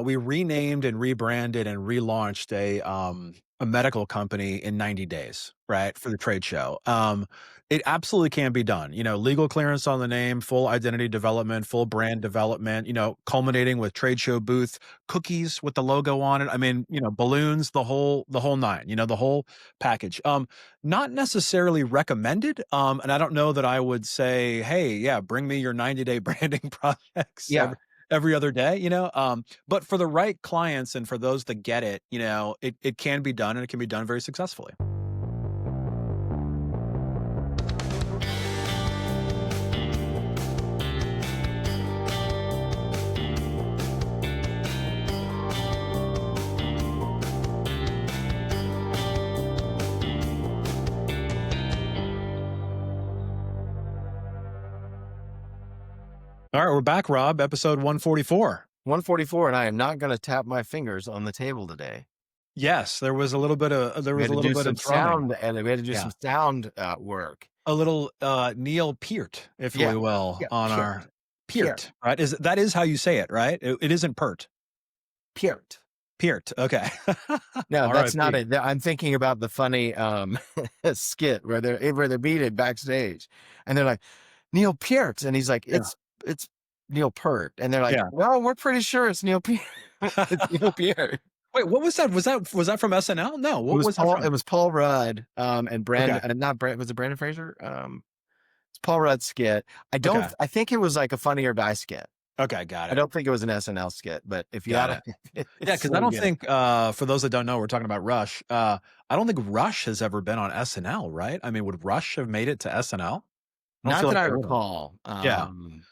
we renamed and rebranded and relaunched a medical company in 90 days, right, for the trade show. It absolutely can be done. Legal clearance on the name, full identity development, full brand development. Culminating with trade show booth cookies with the logo on it. I mean, balloons, the whole nine. The whole package. Not necessarily recommended. And I don't know that I would say, hey, yeah, bring me your 90-day branding projects Yeah. every other day, but for the right clients and for those that get it, it can be done and it can be done very successfully. All right, we're back, Rob, episode 144. 144, and I am not going to tap my fingers on the table today. Yes, there was a little bit of We had to do some thrumming. sound, and we had to do Yeah. some sound work. A little Neal Peart, if Yeah, we will, yeah, on Peart, our Peart, Peart, right? That is how you say it, right? It isn't Pert. Peart. Peart. Okay. No, that's not R.I.P. it. I'm thinking about the funny skit where they're beating backstage, and they're like, Neal Peart, and he's like, Yeah. it's Neal Peart, and they're like, Yeah. well, we're pretty sure it's Neal Peart. It's Neal Peart. Wait, what was that? Was that from SNL? No, It what was was that Paul. from? It was Paul Rudd, and Okay. Brandon, not Brand. Was it Brandon Fraser? It's Paul Rudd skit. Okay. I think it was like a Funny or Die skit. Okay, got I it. don't think it was an SNL skit, but if you Got had it. Yeah, it's because I so don't good. think, for those that don't know, we're talking about Rush. I don't think Rush has ever been on SNL, right? I mean, would Rush have made it to SNL? I don't Not feel that like I they would have. recall. Yeah.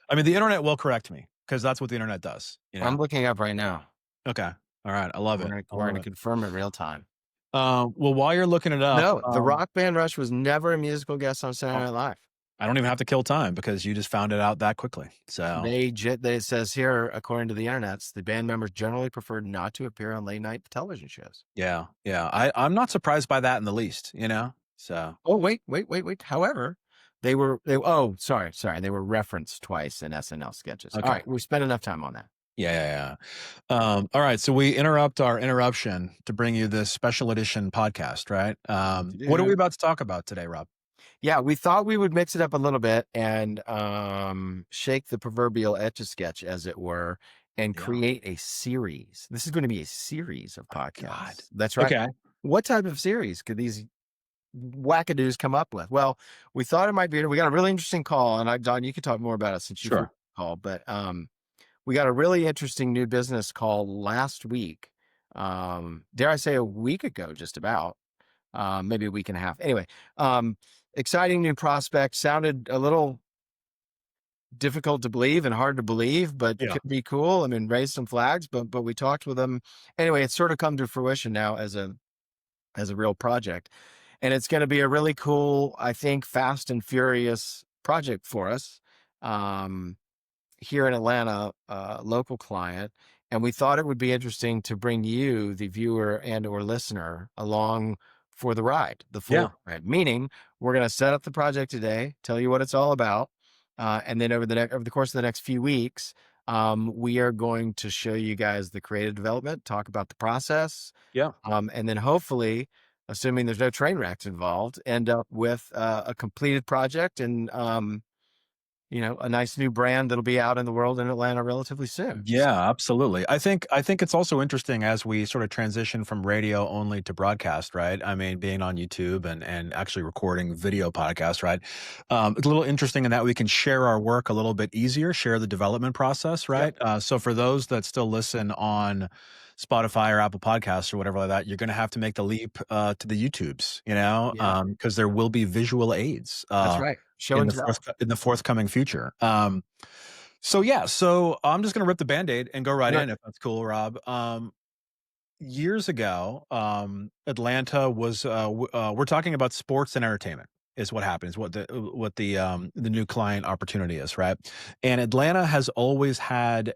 I mean, the internet will correct me because that's what the internet does, I'm looking up right now. Okay. All right. I love it. I We're love gonna it. confirm it real time. Well, while you're looking it up, No, the rock band Rush was never a musical guest on Saturday oh, Night Live. I don't even have to kill time because you just found it out that quickly. So, It says here, according to the internets, the band members generally preferred not to appear on late night television shows. yeah. Yeah. I'm not surprised by that in the least. So, Oh, wait. However, sorry. They were referenced twice in SNL sketches. All okay. right, we spent enough time on that. Yeah. All right. So we interrupt our interruption to bring you this special edition podcast, right? What are we about to talk about today, Rob? Yeah, we thought we would mix it up a little bit and shake the proverbial etch-a-sketch, as it were, and Yeah. create a series. This is going to be a series of God. podcasts. That's right. Okay. What type of series could these wackadoos come up with? Well, we thought it might be. We got a really interesting call, and Don, you can talk more about it since you Sure. called. But we got a really interesting new business call last week. Dare I say, a week ago, just about. Maybe a week and a half. Anyway, exciting new prospect. Sounded a little difficult to believe and hard to believe, but Yeah. could be cool. I mean, raised some flags, but we talked with them. Anyway, it's sort of come to fruition now as a real project, and it's going to be a really cool, I think, fast and furious project for us here in Atlanta, local client. And we thought it would be interesting to bring you, the viewer and or listener, along for the ride, the full ride. Meaning, we're going to set up the project today, tell you what it's all about, and then over the course of the next few weeks, we are going to show you guys the creative development, talk about the process, Yeah. and then hopefully, assuming there's no train wrecks involved, end up with a completed project and a nice new brand that'll be out in the world in Atlanta relatively soon. Yeah, absolutely. I think it's also interesting as we sort of transition from radio only to broadcast, right? I mean, being on YouTube and actually recording video podcasts, right? It's a little interesting in that we can share our work a little bit easier, share the development process, right? So for those that still listen on Spotify or Apple Podcasts or whatever like that, you're going to have to make the leap to the YouTubes, because there will be visual aids. That's right. Show and tell. In the forthcoming future. So I'm just gonna rip the Band-Aid and go right in, if that's cool, Rob. Years ago, Atlanta was we're talking about sports and entertainment is what happens, what the new client opportunity is, right? And Atlanta has always had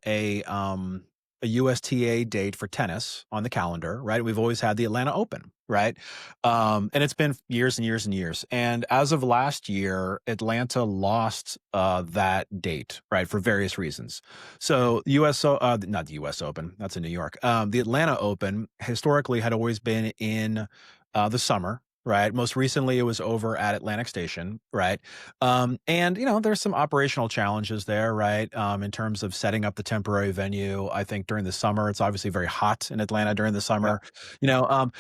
a USTA date for tennis on the calendar, right? We've always had the Atlanta Open, right? And it's been years and years and years. And as of last year, Atlanta lost that date, right, for various reasons. So not the US Open, that's in New York. The Atlanta Open historically had always been in the summer. Right. Most recently, it was over at Atlantic Station. Right. And there's some operational challenges there, right? In terms of setting up the temporary venue. I think during the summer, it's obviously very hot in Atlanta during the Yeah. summer.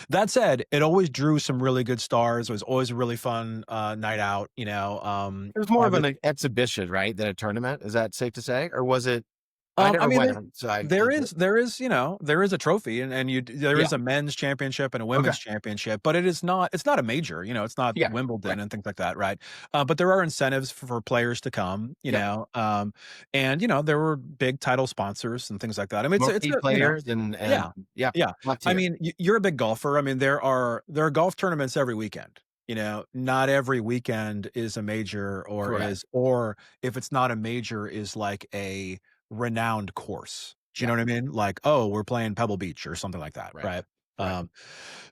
That said, it always drew some really good stars. It was always a really fun night out. It was more of Obviously, an exhibition, right, than a tournament. Is that safe to say? Or was it? I I never mean, went, so I there it is there is, there is a trophy and there yeah, is a men's championship and a okay, women's championship, but it's not a major, it's not yeah, Wimbledon right, and things like that, right? But there are incentives for players to come, yeah. and there were big title sponsors and things like that. I mean, it's Marquee a players yeah, yeah, yeah. top I tier. mean, you're a big golfer. I mean, there are golf tournaments every weekend. Not every weekend is a major Correct. or if it's not a major is like a renowned course. Do you Yeah, know what I mean? Like, oh, we're playing Pebble Beach or something like that, right, right? right. Um,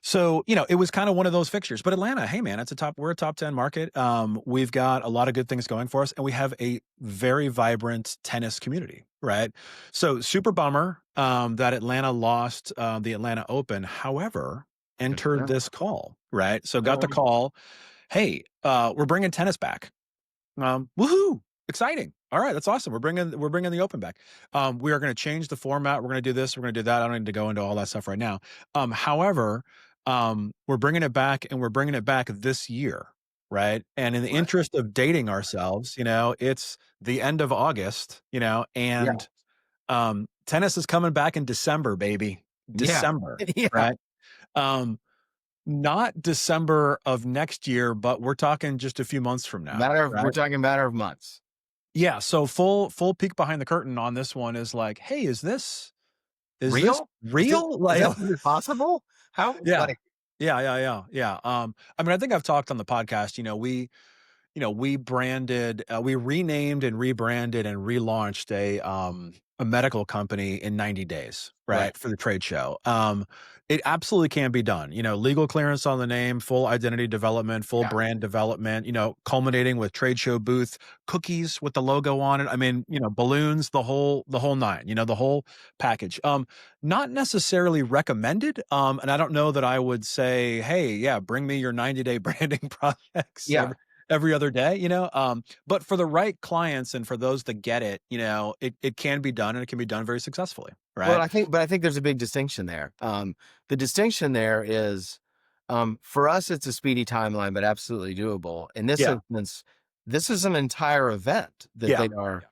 so, it was kind of one of those fixtures. But Atlanta, hey man, we're a top 10 market. We've got a lot of good things going for us, and we have a very vibrant tennis community, right? So super bummer that Atlanta lost the Atlanta Open. However, entered Yeah, this call, right? So got the yeah, call, hey, we're bringing tennis back. Woohoo! Exciting. All right, that's awesome. We're bringing the open back. We are going to change the format. We're going to do this. We're going to do that. I don't need to go into all that stuff right now. However, we're bringing it back, and we're bringing it back this year, right? And in the right. interest of dating ourselves, it's the end of August, Yeah, and tennis is coming back in December, baby, yeah, December, yeah. right? Um, not December of next year, but we're talking just a few months from now, We're right? talking matter of months. Yeah, so full peek behind the curtain on this one is like, "Hey, is this Real? real?" Is Like, that even possible? How, yeah. like, Yeah, yeah, yeah, yeah, I mean, I think I've talked on the podcast, we renamed and rebranded and relaunched a medical company in 90 days, right, right, for the trade show. It absolutely can be done. Legal clearance on the name, full identity development, full yeah, brand development, culminating with trade show booth cookies with the logo on it. I mean, balloons, the whole nine, the whole package. Not necessarily recommended. And I don't know that I would say, hey, yeah, bring me your 90-day branding projects yeah. every other day, but for the right clients and for those that get it, it can be done and it can be done very successfully, Well, right? I think there's a big distinction there. The distinction there is, for us, it's a speedy timeline, but absolutely doable. In this Yeah. instance, this is an entire event that Yeah. they are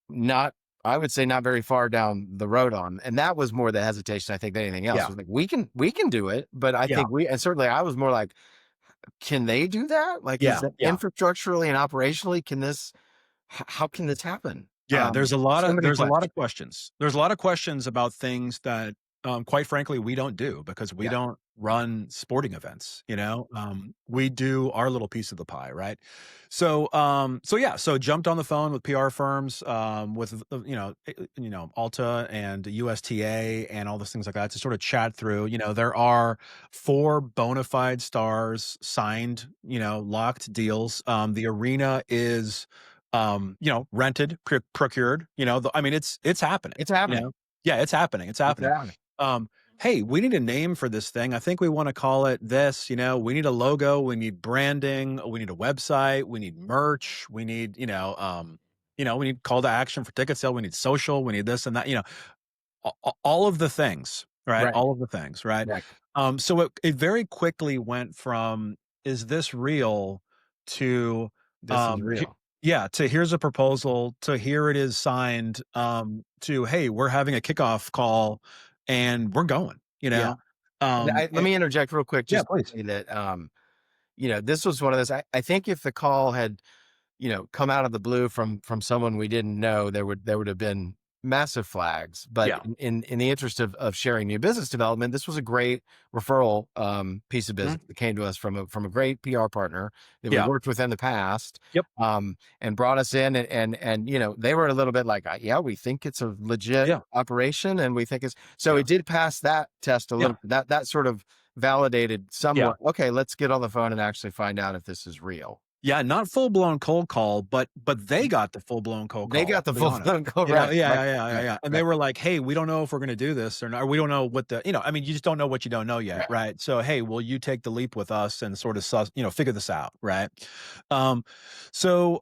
not, I would say, not very far down the road on, and that was more the hesitation, I think, than anything else. Yeah. Was like, we can do it, but I Yeah. think and certainly I was more like, can they do that? Like, is Yeah. that Yeah. infrastructurally and operationally, how can this happen? Yeah, there's a lot So of many there's a lot of questions. questions. There's a lot of questions about things that, quite frankly, we don't do because we Yeah. don't run sporting events, we do our little piece of the pie, right? So yeah, so jumped on the phone with PR firms, with, Alta and USTA and all those things like that to sort of chat through, there are 4 bona fide stars signed, locked deals. The arena is rented, procured, I mean, it's happening, It's happening. Yeah, it's happening, it's It's happening. happening. Um, hey, we need a name for this thing. I think we wanna call it this, we need a logo, we need branding, we need a website, we need merch, we need, we need call to action for ticket sale, we need social, we need this and that, all of the things, right? Right. All of the things, right? Right. So it very quickly went from, "Is this real?" to, This is he real. yeah, to, "Here's a proposal," to, "Here it is signed," to, "Hey, we're having a kickoff call, and we're going," Yeah. Let and me interject real quick yeah, just please. to say that, this was one of those. I think if the call had, come out of the blue from someone we didn't know, there would have been massive flags, but Yeah. in the interest of sharing new business development, this was a great referral piece of business Mhm. that came to us from a great PR partner that we Yeah. worked with in the past, Yep. and brought us in, and they were a little bit like, yeah, we think it's a legit Yeah. operation, and we think it's so Yeah. it did pass that test a Yeah. little. That sort of validated Yeah. somewhat. Okay, let's get on the phone and actually find out if this is real. Yeah, not full-blown cold call, but they got the full-blown cold They call, got to the be full honest. blown go You know? right, Yeah, right, yeah, yeah, yeah, right, yeah, and they right, were like, "Hey, we don't know if we're gonna do this or not, or we don't know what the" I mean, you just don't know what you don't know yet, right. right? So, "Hey, will you take the leap with us and sort of figure this out," right? Um, so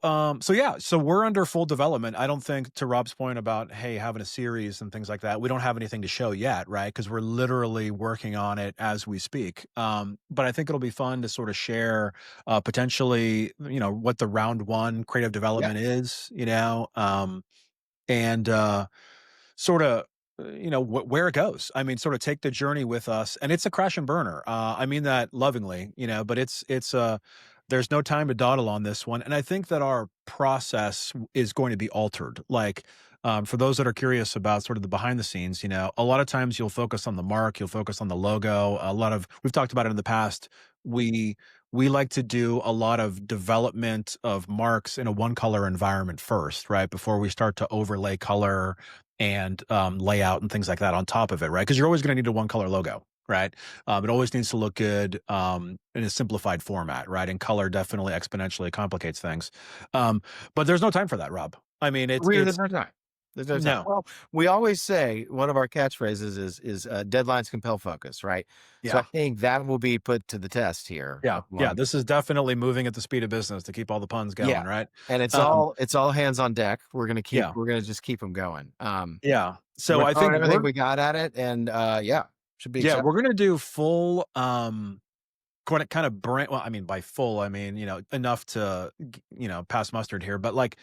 yeah, so we're under full development. I don't think, to Rob's point about, hey, having a series and things like that, we don't have anything to show yet, right? Because 'Cause we're literally working on it as we speak. But I think it'll be fun to sort of share potentially, what the round one creative Yeah. development is, and sort of, where it goes. I mean, sort of take the journey with us, and it's a crash and burner. I mean that lovingly, but there's no time to dawdle on this one, and I think that our process is going to be altered. Like, for those that are curious about sort of the behind the scenes, a lot of times you'll focus on the mark, you'll focus on the logo. A lot of we've talked about it in the past. We we like to do a lot of development of marks in a one color environment first, right? Before we start to overlay color and layout and things like that on top of it, right? Because you're always going to need a one color logo, right? It always needs to look good in a simplified format, right? And color definitely exponentially complicates things. But there's no time for that, Rob. I mean, There's it's no time. There's no time. no, Well, we always say one of our catchphrases is deadlines compel focus, right? So I yeah, think that will be put to the test here yeah, yeah. upon. This is definitely moving at the speed of business to keep all the puns Yeah, going, right? and it's Um, all hands on deck. yeah, We're gonna just keep them going. yeah. So We're I throwing think everything we got at it, and yeah, should be exciting. we're gonna do full kind of brand. Well, I mean, by full, I mean, enough to pass mustard here, but like,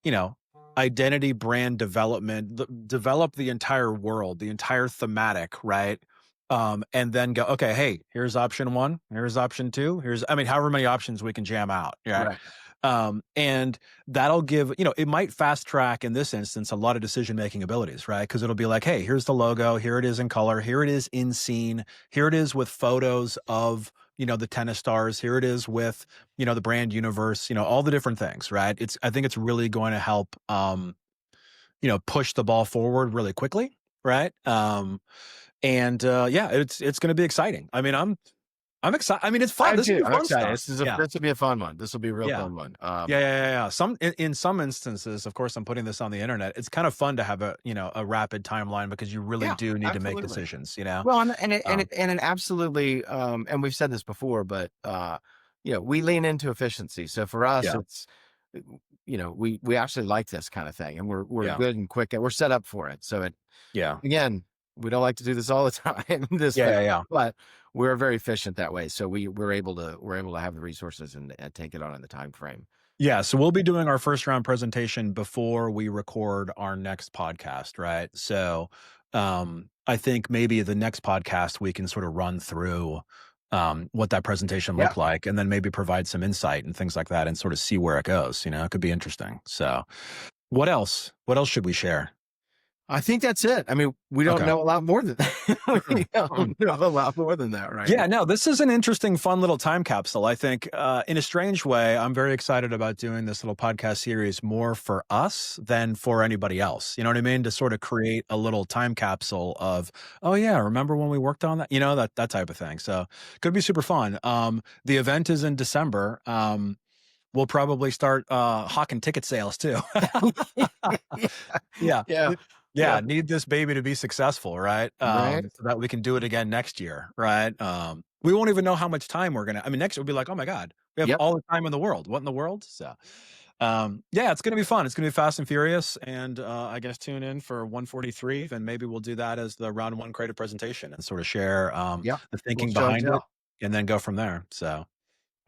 you know, identity brand development, develop the entire world, the entire thematic, right? And then go, okay, hey, here's option one, here's option two, I mean, however many options we can jam out, right? Right. And that'll give, it might fast track in this instance a lot of decision making abilities, right? Because it'll be like, hey, here's the logo, here it is in color, here it is in scene, here it is with photos of, the tennis stars, here it is with, the brand universe, all the different things, right? I think it's really going to help, push the ball forward really quickly, right? And yeah, it's going to be exciting. I mean, I'm excited. I mean, it's fun. I'm This is too. the I'm fun excited. stuff. Yeah, This will be a fun one. This will be a real yeah. fun one. Yeah, yeah, yeah, yeah. In some instances, of course, I'm putting this on the internet. It's kind of fun to have a rapid timeline because you really Yeah, do need to make absolutely. decisions, you know? Well, Um, and it absolutely, and we've said this before, but we lean into efficiency. So for us, yeah, it's we actually like this kind of thing, and we're yeah, good and quick, and we're set up for it. So it yeah, again, we don't like to do this all the time, this yeah, fast, yeah, yeah. but we're very efficient that way. So we're able to have the resources and take it on in the time frame. Yeah, so we'll be doing our first round presentation before we record our next podcast, right? So, I think maybe the next podcast we can sort of run through what that presentation Yeah. looked like, and then maybe provide some insight and things like that, and sort of see where it goes. It could be interesting. So, what else? What else should we share? I think that's it. I mean, we don't Okay. know a lot more than that. We don't know a lot more than that right now. Yeah, no, this is an interesting, fun little time capsule. I think, in a strange way, I'm very excited about doing this little podcast series more for us than for anybody else. You know what I mean? To sort of create a little time capsule of, oh yeah, remember when we worked on that? That type of thing. So could be super fun. The event is in December. We'll probably start hawking ticket sales too. Yeah. Yeah. Yeah. Yeah, need this baby to be successful, right? Right? So that we can do it again next year, right? We won't even know how much time I mean, next year we'll be like, "Oh my god, we have Yep. all the time in the world. What in the world?" So, yeah, it's gonna be fun. It's gonna be fast and furious, and, I guess tune in for 143, then maybe we'll do that as the round 1 creative presentation and sort of share, Yep. the We'll thinking show and behind it, tell. and then go from there. So,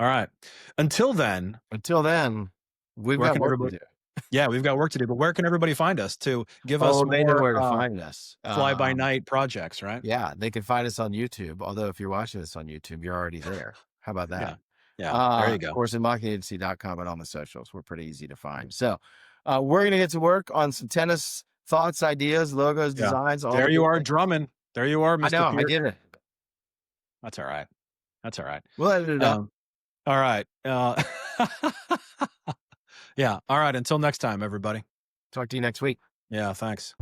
alright. Until then, Until then, we've where got can work to everybody do. yeah, we've got work to do, but where can everybody find us to give us Oh, they know more, where to find us. fly by night projects, right? Yeah, they can find us on YouTube. Although if you're watching this on YouTube, you're already there. How about Yeah. that? Yeah, there you Of go. course, in marketingagency.com and on the socials, we're pretty easy to find. So we're gonna get to work on some tennis thoughts, ideas, logos, Yeah. designs, all There the you good are things. drumming. There you are, I Mr. know, I Peart. did it. That's all right. That's all right. We'll edit it up. Um, all right. Yeah. All right. Until next time, everybody. Talk to you next week. Yeah. Thanks.